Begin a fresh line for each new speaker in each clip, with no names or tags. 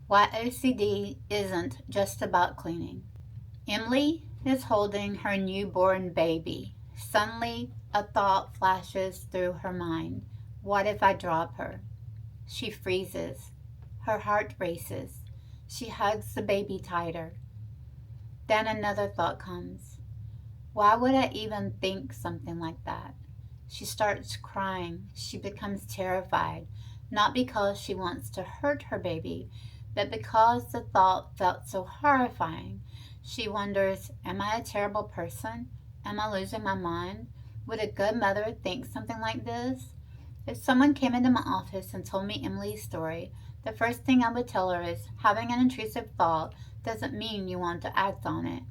Why OCD isn't just about cleaning. Emily is holding her newborn baby. Suddenly, a thought flashes through her mind. What if I drop her? She freezes. Her heart races. She hugs the baby tighter. Then another thought comes. Why would I even think something like that? She starts crying. She becomes terrified, not because she wants to hurt her baby, but because the thought felt so horrifying. She wonders, am I a terrible person? Am I losing my mind? Would a good mother think something like this? If someone came into my office and told me Emily's story, the first thing I would tell her is having an intrusive thought doesn't mean you want to act on it.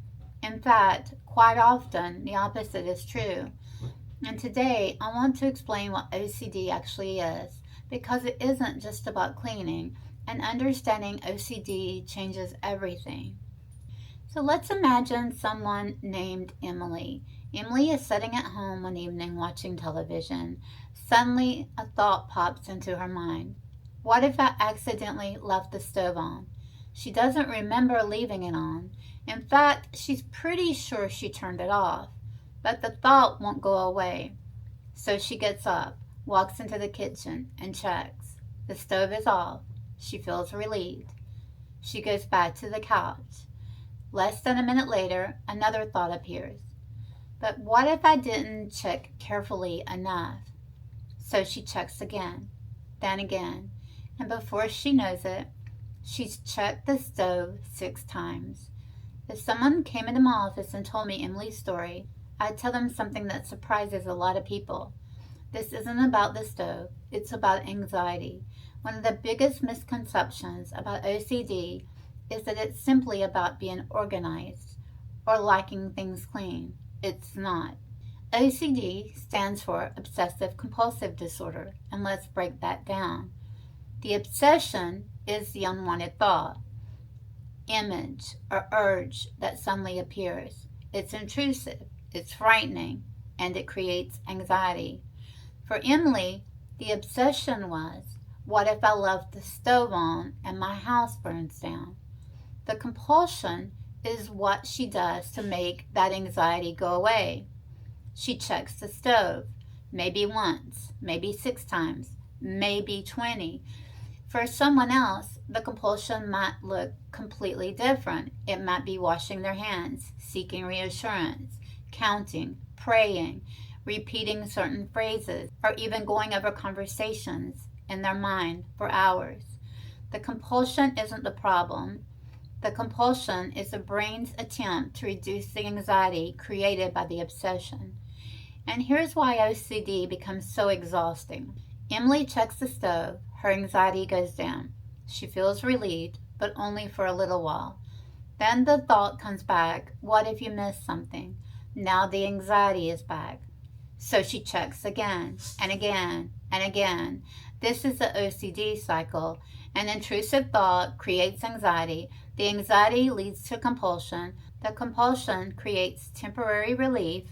In fact, quite often the opposite is true. And today I want to explain what OCD actually is, because it isn't just about cleaning, and understanding OCD changes everything. So let's imagine someone named Emily. Emily is sitting at home one evening watching television. Suddenly, a thought pops into her mind. What if I accidentally left the stove on? She doesn't remember leaving it on. In fact, she's pretty sure she turned it off. But the thought won't go away. So she gets up, walks into the kitchen, and checks. The stove is off. She feels relieved. She goes back to the couch. Less than a minute later, another thought appears. But what if I didn't check carefully enough? So she checks again, then again, and before she knows it, she's checked the stove 6 times. If someone came into my office and told me Emily's story, I'd tell them something that surprises a lot of people. This isn't about the stove, it's about anxiety. One of the biggest misconceptions about OCD is that it's simply about being organized or liking things clean. It's not. OCD stands for obsessive-compulsive disorder, and let's break that down. The obsession is the unwanted thought, image, or urge that suddenly appears. It's intrusive, it's frightening, and it creates anxiety. For Emily, the obsession was, what if I left the stove on and my house burns down? The compulsion is what she does to make that anxiety go away. She checks the stove, maybe once, maybe 6 times, maybe 20. For someone else, the compulsion might look completely different. It might be washing their hands, seeking reassurance, counting, praying, repeating certain phrases, or even going over conversations in their mind for hours. The compulsion isn't the problem. The compulsion is the brain's attempt to reduce the anxiety created by the obsession. And here's why OCD becomes so exhausting. Emily checks the stove, her anxiety goes down. She feels relieved, but only for a little while. Then the thought comes back, what if you missed something? Now the anxiety is back. So she checks again and again and again. This is the OCD cycle. An intrusive thought creates anxiety. The anxiety leads to compulsion. The compulsion creates temporary relief.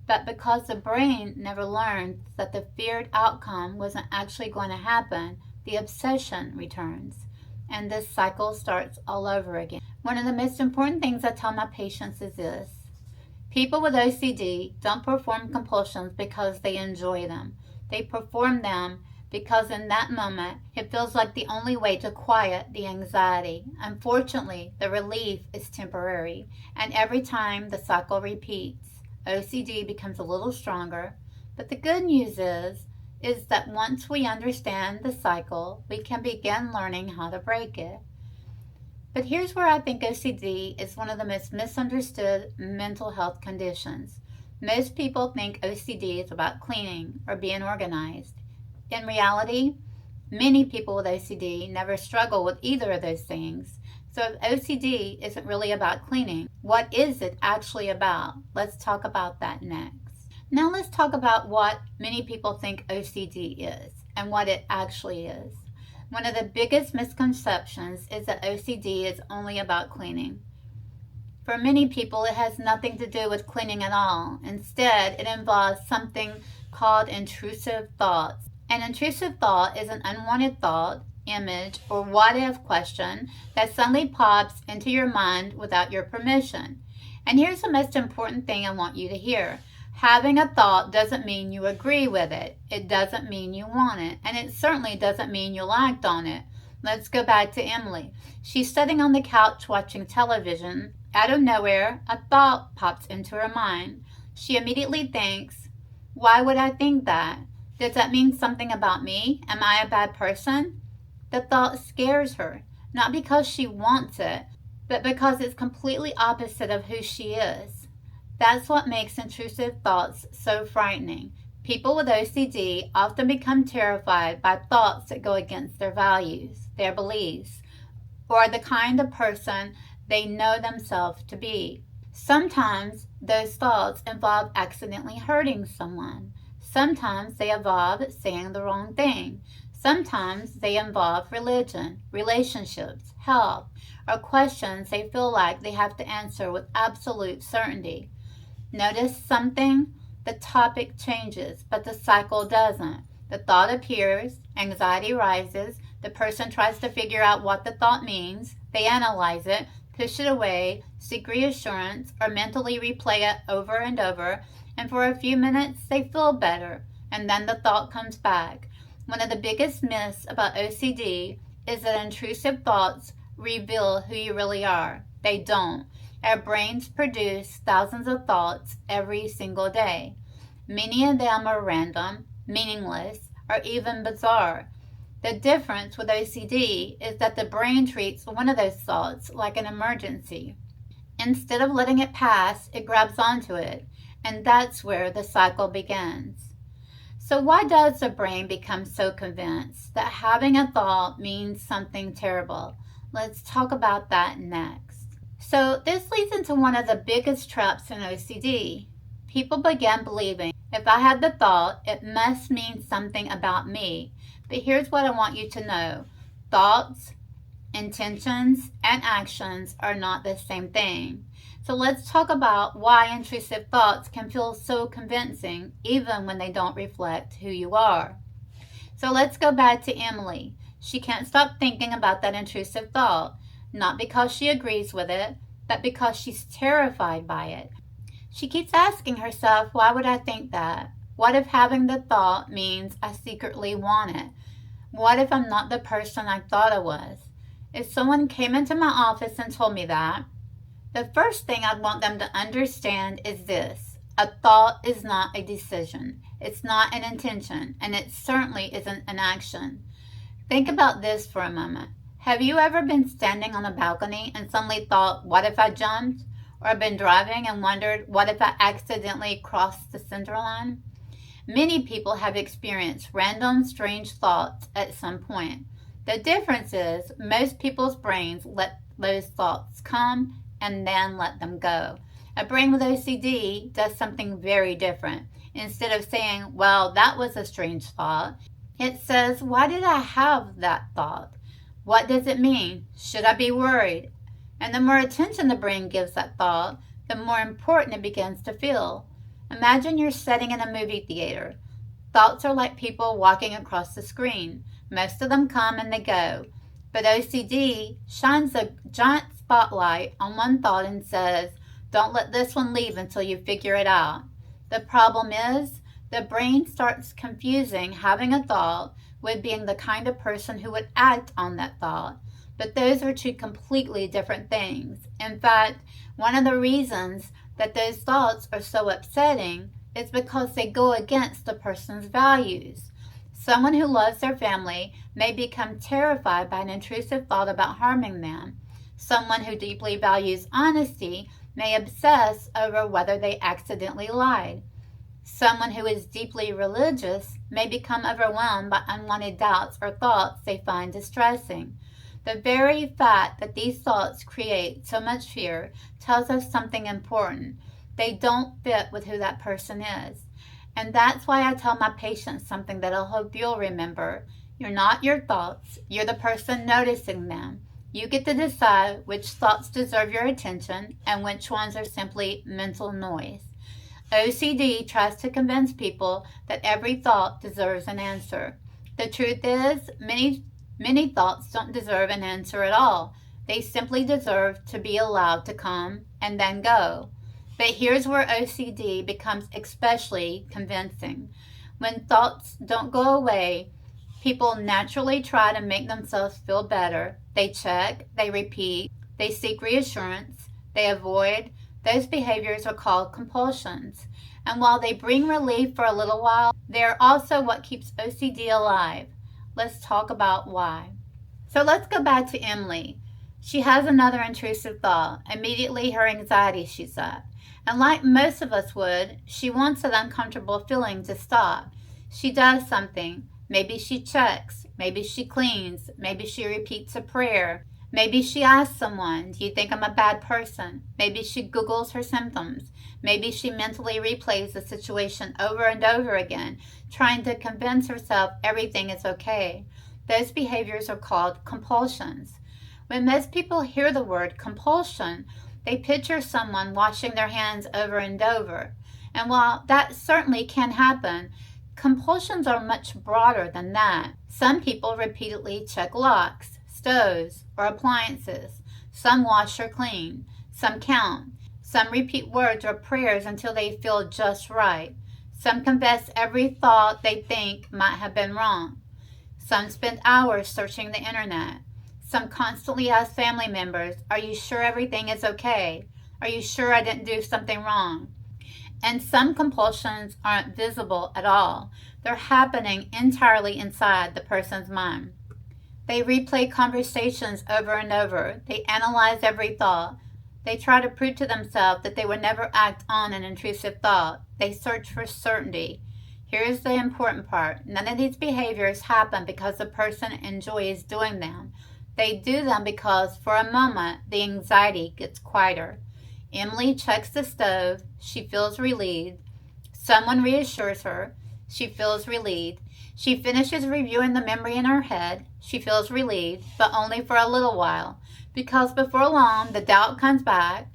But because the brain never learned that the feared outcome wasn't actually going to happen, the obsession returns. And this cycle starts all over again. One of the most important things I tell my patients is this. People with OCD don't perform compulsions because they enjoy them. They perform them because in that moment, it feels like the only way to quiet the anxiety. Unfortunately, the relief is temporary, and every time the cycle repeats, OCD becomes a little stronger. But the good news is that once we understand the cycle, we can begin learning how to break it. But here's where I think OCD is one of the most misunderstood mental health conditions. Most people think OCD is about cleaning or being organized. In reality, many people with OCD never struggle with either of those things. So if OCD isn't really about cleaning, what is it actually about? Let's talk about that next. Now let's talk about what many people think OCD is and what it actually is. One of the biggest misconceptions is that OCD is only about cleaning. For many people, it has nothing to do with cleaning at all. Instead, it involves something called intrusive thoughts. An intrusive thought is an unwanted thought image, or what if question that suddenly pops into your mind without your permission. And here's the most important thing I want you to hear. Having a thought doesn't mean you agree with it. It doesn't mean you want it. And it certainly doesn't mean you'll act on it. Let's go back to Emily. She's sitting on the couch watching television. Out of nowhere, a thought pops into her mind. She immediately thinks, why would I think that? Does that mean something about me? Am I a bad person? The thought scares her, not because she wants it, but because it's completely opposite of who she is. That's what makes intrusive thoughts so frightening. People with OCD often become terrified by thoughts that go against their values, their beliefs, or the kind of person they know themselves to be. Sometimes those thoughts involve accidentally hurting someone. Sometimes they involve saying the wrong thing. Sometimes they involve religion, relationships, health, or questions they feel like they have to answer with absolute certainty. Notice something? The topic changes, but the cycle doesn't. The thought appears, anxiety rises, the person tries to figure out what the thought means, they analyze it, push it away, seek reassurance, or mentally replay it over and over, and for a few minutes they feel better, and then the thought comes back. One of the biggest myths about OCD is that intrusive thoughts reveal who you really are. They don't. Our brains produce thousands of thoughts every single day. Many of them are random, meaningless, or even bizarre. The difference with OCD is that the brain treats one of those thoughts like an emergency. Instead of letting it pass, it grabs onto it, and that's where the cycle begins. So why does the brain become so convinced that having a thought means something terrible? Let's talk about that next. So this leads into one of the biggest traps in OCD. People begin believing, if I had the thought, it must mean something about me. But here's what I want you to know. Thoughts, intentions, and actions are not the same thing. So let's talk about why intrusive thoughts can feel so convincing even when they don't reflect who you are. So let's go back to Emily. She can't stop thinking about that intrusive thought, not because she agrees with it, but because she's terrified by it. She keeps asking herself, why would I think that? What if having the thought means I secretly want it? What if I'm not the person I thought I was? If someone came into my office and told me that, the first thing I'd want them to understand is this. A thought is not a decision. It's not an intention, and it certainly isn't an action. Think about this for a moment. Have you ever been standing on a balcony and suddenly thought, what if I jumped? Or been driving and wondered, what if I accidentally crossed the center line? Many people have experienced random, strange thoughts at some point. The difference is most people's brains let those thoughts come and then let them go. A brain with OCD does something very different. Instead of saying, well, that was a strange thought, it says, why did I have that thought? What does it mean? Should I be worried? And the more attention the brain gives that thought, the more important it begins to feel. Imagine you're sitting in a movie theater. Thoughts are like people walking across the screen. Most of them come and they go. But OCD shines a giant spotlight on one thought and says, don't let this one leave until you figure it out. The problem is, the brain starts confusing having a thought with being the kind of person who would act on that thought. But those are two completely different things. In fact, one of the reasons that those thoughts are so upsetting is because they go against the person's values. Someone who loves their family may become terrified by an intrusive thought about harming them. Someone who deeply values honesty may obsess over whether they accidentally lied. Someone who is deeply religious may become overwhelmed by unwanted doubts or thoughts they find distressing. The very fact that these thoughts create so much fear tells us something important. They don't fit with who that person is. And that's why I tell my patients something that I hope you'll remember. You're not your thoughts. You're the person noticing them. You get to decide which thoughts deserve your attention and which ones are simply mental noise. OCD tries to convince people that every thought deserves an answer. The truth is, many Many thoughts don't deserve an answer at all. They simply deserve to be allowed to come and then go. But here's where OCD becomes especially convincing. When thoughts don't go away, people naturally try to make themselves feel better. They check, they repeat, they seek reassurance, they avoid. Those behaviors are called compulsions. And while they bring relief for a little while, they're also what keeps OCD alive. Let's talk about why. So let's go back to Emily. She has another intrusive thought. Immediately her anxiety shoots up. And like most of us would, she wants that uncomfortable feeling to stop. She does something. Maybe she checks. Maybe she cleans. Maybe she repeats a prayer. Maybe she asks someone, do you think I'm a bad person? Maybe she Googles her symptoms. Maybe she mentally replays the situation over and over again, trying to convince herself everything is okay. Those behaviors are called compulsions. When most people hear the word compulsion, they picture someone washing their hands over and over. And while that certainly can happen, compulsions are much broader than that. Some people repeatedly check locks, stoves, or appliances. Some wash or clean. Some count. Some repeat words or prayers until they feel just right. Some confess every thought they think might have been wrong. Some spend hours searching the internet. Some constantly ask family members, are you sure everything is okay? Are you sure I didn't do something wrong? And some compulsions aren't visible at all. They're happening entirely inside the person's mind. They replay conversations over and over. They analyze every thought. They try to prove to themselves that they would never act on an intrusive thought. They search for certainty. Here's the important part. None of these behaviors happen because the person enjoys doing them. They do them because, for a moment, the anxiety gets quieter. Emily checks the stove. She feels relieved. Someone reassures her. She feels relieved. She finishes reviewing the memory in her head. She feels relieved, but only for a little while, because before long, the doubt comes back.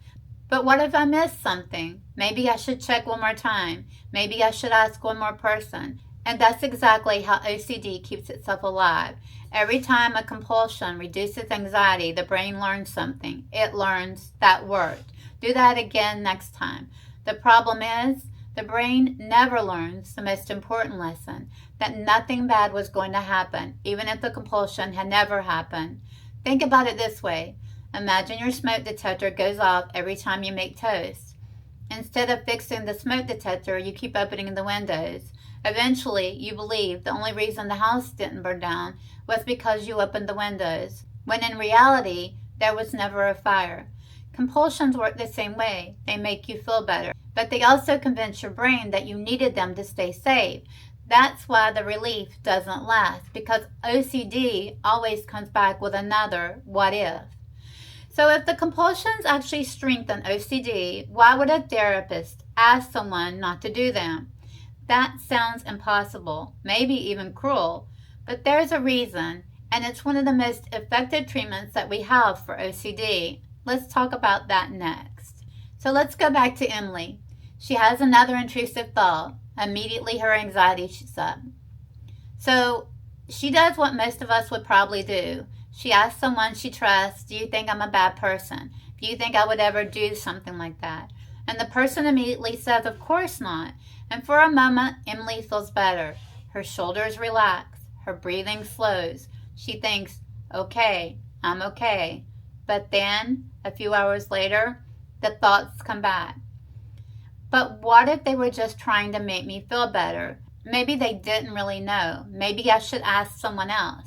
But what if I missed something? Maybe I should check one more time. Maybe I should ask one more person. And that's exactly how OCD keeps itself alive. Every time a compulsion reduces anxiety, the brain learns something. It learns that worked. Do that again next time. The problem is, the brain never learns the most important lesson, that nothing bad was going to happen, even if the compulsion had never happened. Think about it this way. Imagine your smoke detector goes off every time you make toast. Instead of fixing the smoke detector, you keep opening the windows. Eventually, you believe the only reason the house didn't burn down was because you opened the windows, when in reality, there was never a fire. Compulsions work the same way. They make you feel better, but they also convince your brain that you needed them to stay safe. That's why the relief doesn't last, because OCD always comes back with another what if. So if the compulsions actually strengthen OCD, why would a therapist ask someone not to do them? That sounds impossible, maybe even cruel, but there's a reason, and it's one of the most effective treatments that we have for OCD. Let's talk about that next. So let's go back to Emily. She has another intrusive thought. Immediately her anxiety shoots up. So she does what most of us would probably do. She asks someone she trusts, do you think I'm a bad person? Do you think I would ever do something like that? And the person immediately says, of course not. And for a moment, Emily feels better. Her shoulders relax. Her breathing slows. She thinks, okay, I'm okay. But then, a few hours later, the thoughts come back. But what if they were just trying to make me feel better? Maybe they didn't really know. Maybe I should ask someone else.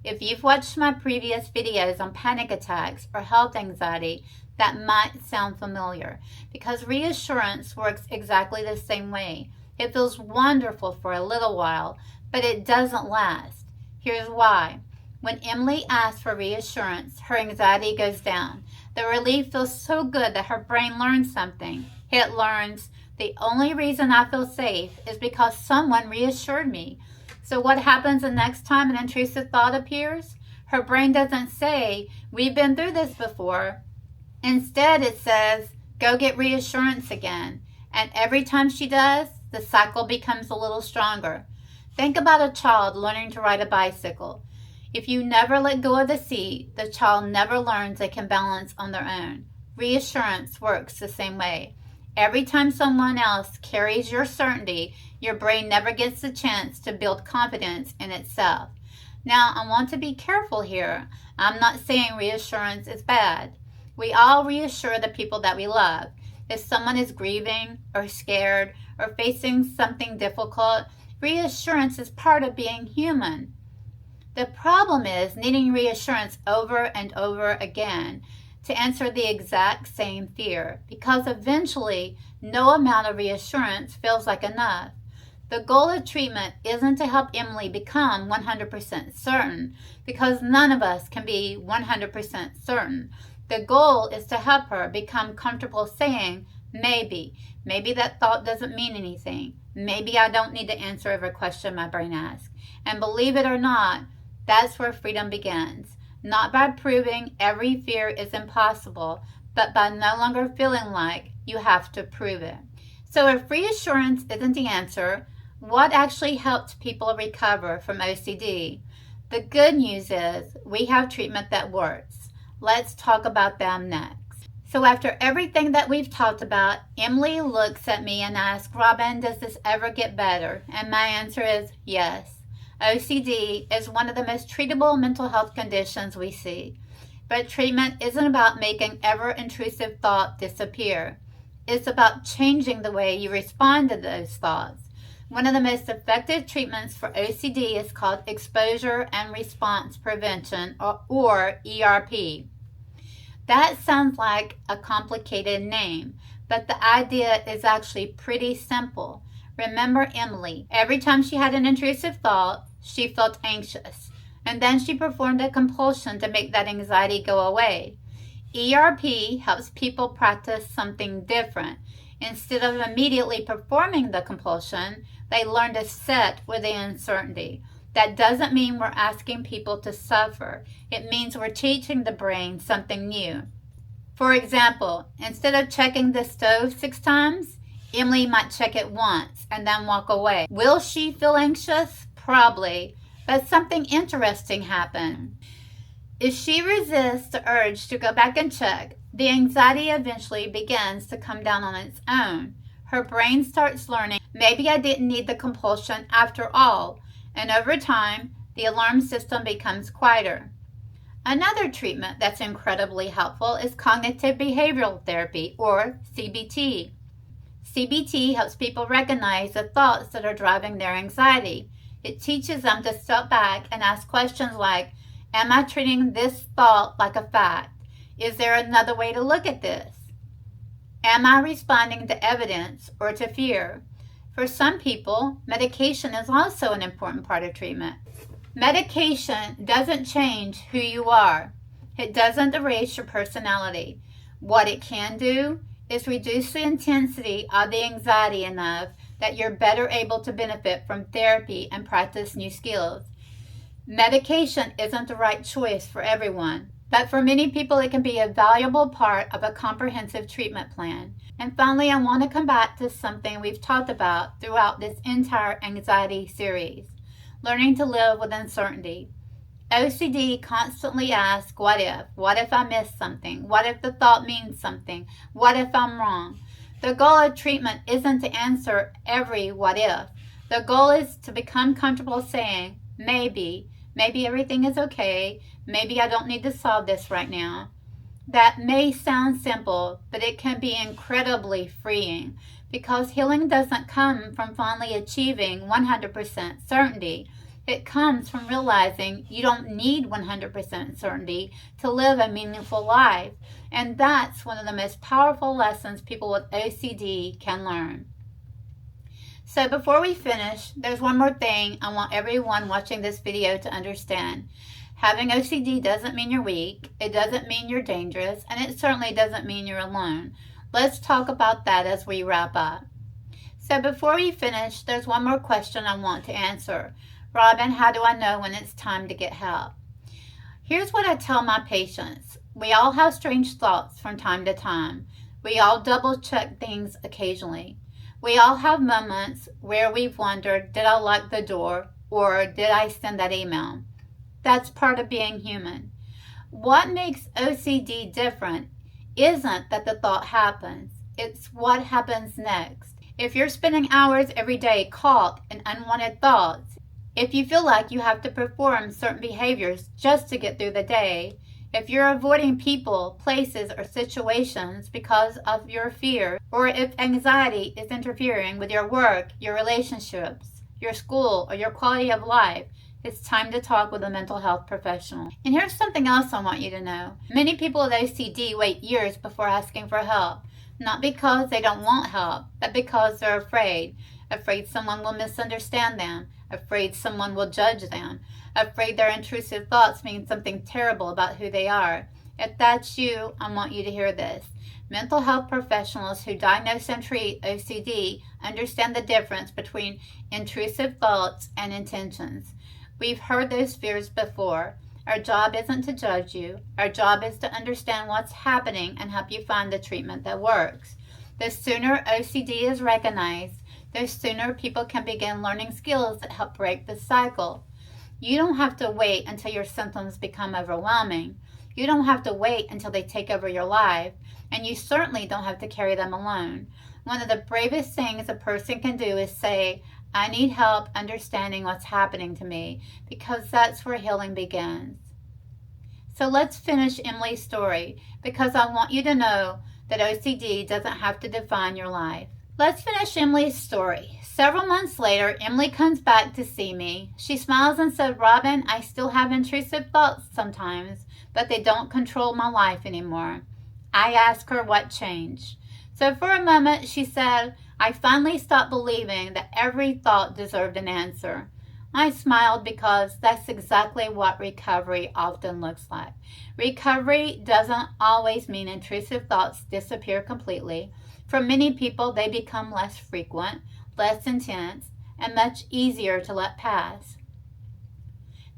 If you've watched my previous videos on panic attacks or health anxiety, that might sound familiar, because reassurance works exactly the same way. It feels wonderful for a little while, but it doesn't last. Here's why. When Emily asks for reassurance, her anxiety goes down. The relief feels so good that her brain learns something. It learns, the only reason I feel safe is because someone reassured me. So what happens the next time an intrusive thought appears? Her brain doesn't say, we've been through this before. Instead, it says, go get reassurance again. And every time she does, the cycle becomes a little stronger. Think about a child learning to ride a bicycle. If you never let go of the seat, the child never learns they can balance on their own. Reassurance works the same way. Every time someone else carries your certainty, your brain never gets the chance to build confidence in itself. Now, I want to be careful here. I'm not saying reassurance is bad. We all reassure the people that we love. If someone is grieving or scared or facing something difficult, reassurance is part of being human. The problem is needing reassurance over and over again to answer the exact same fear, because eventually no amount of reassurance feels like enough. The goal of treatment isn't to help Emily become 100% certain, because none of us can be 100% certain. The goal is to help her become comfortable saying, maybe that thought doesn't mean anything. Maybe I don't need to answer every question my brain asks. And believe it or not, that's where freedom begins. Not by proving every fear is impossible, but by no longer feeling like you have to prove it. So if reassurance isn't the answer, what actually helped people recover from OCD? The good news is we have treatment that works. Let's talk about them next. So after everything that we've talked about, Emily looks at me and asks, Robin, does this ever get better? And my answer is yes. OCD is one of the most treatable mental health conditions we see. But treatment isn't about making ever-intrusive thoughts disappear. It's about changing the way you respond to those thoughts. One of the most effective treatments for OCD is called exposure and response prevention, or ERP. That sounds like a complicated name, but the idea is actually pretty simple. Remember Emily. Every time she had an intrusive thought, she felt anxious, and then she performed a compulsion to make that anxiety go away. ERP helps people practice something different. Instead of immediately performing the compulsion, they learn to sit with the uncertainty. That doesn't mean we're asking people to suffer. It means we're teaching the brain something new. For example, instead of checking the stove 6 times, Emily might check it once and then walk away. Will she feel anxious? Probably, but something interesting happened. If she resists the urge to go back and check, the anxiety eventually begins to come down on its own. Her brain starts learning, maybe I didn't need the compulsion after all, and over time, the alarm system becomes quieter. Another treatment that's incredibly helpful is cognitive behavioral therapy, or CBT. CBT helps people recognize the thoughts that are driving their anxiety. It teaches them to step back and ask questions like, am I treating this thought like a fact? Is there another way to look at this? Am I responding to evidence or to fear? For some people, medication is also an important part of treatment. Medication doesn't change who you are. It doesn't erase your personality. What it can do is reduce the intensity of the anxiety enough that you're better able to benefit from therapy and practice new skills. Medication isn't the right choice for everyone, but for many people it can be a valuable part of a comprehensive treatment plan. And finally, I want to come back to something we've talked about throughout this entire anxiety series: learning to live with uncertainty. OCD constantly asks, what if? What if I miss something? What if the thought means something? What if I'm wrong? The goal of treatment isn't to answer every what if. The goal is to become comfortable saying, maybe everything is okay, maybe I don't need to solve this right now. That may sound simple, but it can be incredibly freeing, because healing doesn't come from finally achieving 100% certainty. It comes from realizing you don't need 100% certainty to live a meaningful life. And that's one of the most powerful lessons people with OCD can learn. So before we finish, there's one more thing I want everyone watching this video to understand. Having OCD doesn't mean you're weak, it doesn't mean you're dangerous, and it certainly doesn't mean you're alone. Let's talk about that as we wrap up. So before we finish, there's one more question I want to answer. Robin, how do I know when it's time to get help? Here's what I tell my patients. We all have strange thoughts from time to time. We all double check things occasionally. We all have moments where we've wondered, did I lock the door, or did I send that email? That's part of being human. What makes OCD different isn't that the thought happens, it's what happens next. If you're spending hours every day caught in unwanted thoughts, if you feel like you have to perform certain behaviors just to get through the day, if you're avoiding people, places, or situations because of your fear, or if anxiety is interfering with your work, your relationships, your school, or your quality of life, it's time to talk with a mental health professional. And here's something else I want you to know. Many people with OCD wait years before asking for help. Not because they don't want help, but because they're afraid. Afraid someone will misunderstand them. Afraid someone will judge them. Afraid their intrusive thoughts mean something terrible about who they are. If that's you, I want you to hear this. Mental health professionals who diagnose and treat OCD understand the difference between intrusive thoughts and intentions. We've heard those fears before. Our job isn't to judge you. Our job is to understand what's happening and help you find the treatment that works. The sooner OCD is recognized, the sooner people can begin learning skills that help break the cycle. You don't have to wait until your symptoms become overwhelming. You don't have to wait until they take over your life. And you certainly don't have to carry them alone. One of the bravest things a person can do is say, I need help understanding what's happening to me, because that's where healing begins. So let's finish Emily's story, because I want you to know that OCD doesn't have to define your life. Let's finish Emily's story. Several months later, Emily comes back to see me. She smiles and said, Robin, I still have intrusive thoughts sometimes, but they don't control my life anymore. I asked her what changed. So for a moment, she said, I finally stopped believing that every thought deserved an answer. I smiled because that's exactly what recovery often looks like. Recovery doesn't always mean intrusive thoughts disappear completely. For many people, they become less frequent, less intense, and much easier to let pass.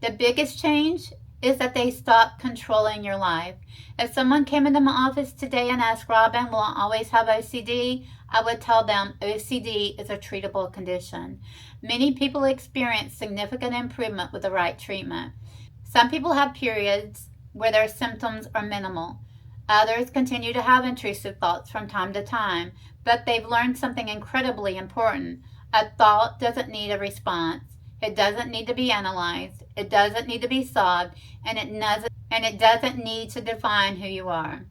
The biggest change is that they stop controlling your life. If someone came into my office today and asked, Robin, will I always have OCD? I would tell them OCD is a treatable condition. Many people experience significant improvement with the right treatment. Some people have periods where their symptoms are minimal. Others continue to have intrusive thoughts from time to time, but they've learned something incredibly important. A thought doesn't need a response. It doesn't need to be analyzed. It doesn't need to be solved, and it doesn't need to define who you are.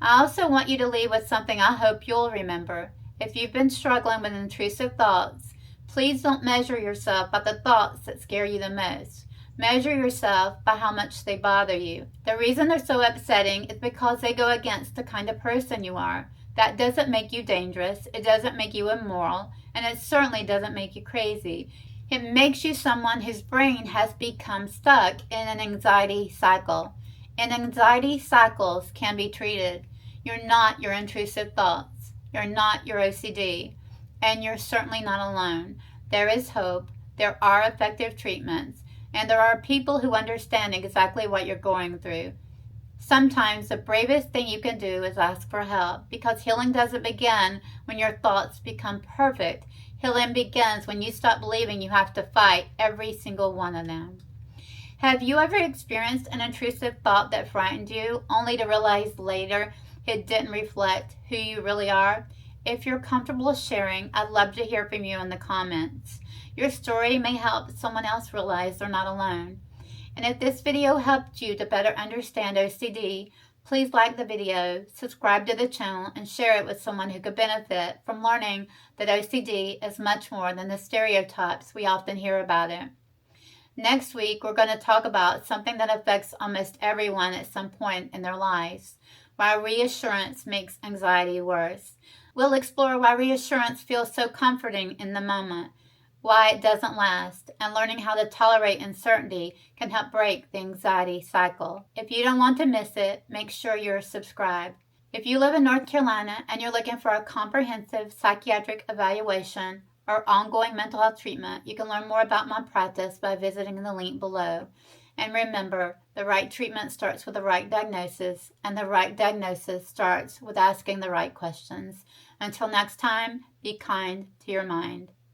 I also want you to leave with something I hope you'll remember. If you've been struggling with intrusive thoughts, please don't measure yourself by the thoughts that scare you the most. Measure yourself by how much they bother you. The reason they're so upsetting is because they go against the kind of person you are. That doesn't make you dangerous, it doesn't make you immoral, and it certainly doesn't make you crazy. It makes you someone whose brain has become stuck in an anxiety cycle. And anxiety cycles can be treated. You're not your intrusive thoughts. You're not your OCD. And you're certainly not alone. There is hope. There are effective treatments. And there are people who understand exactly what you're going through. Sometimes the bravest thing you can do is ask for help, because healing doesn't begin when your thoughts become perfect. Healing begins when you stop believing you have to fight every single one of them. Have you ever experienced an intrusive thought that frightened you, only to realize later it didn't reflect who you really are? If you're comfortable sharing, I'd love to hear from you in the comments. Your story may help someone else realize they're not alone. And if this video helped you to better understand OCD, please like the video, subscribe to the channel, and share it with someone who could benefit from learning that OCD is much more than the stereotypes we often hear about it. Next week, we're going to talk about something that affects almost everyone at some point in their lives, why reassurance makes anxiety worse. We'll explore why reassurance feels so comforting in the moment, why it doesn't last, and learning how to tolerate uncertainty can help break the anxiety cycle. If you don't want to miss it, make sure you're subscribed. If you live in North Carolina and you're looking for a comprehensive psychiatric evaluation or ongoing mental health treatment, you can learn more about my practice by visiting the link below. And remember, the right treatment starts with the right diagnosis, and the right diagnosis starts with asking the right questions. Until next time, be kind to your mind.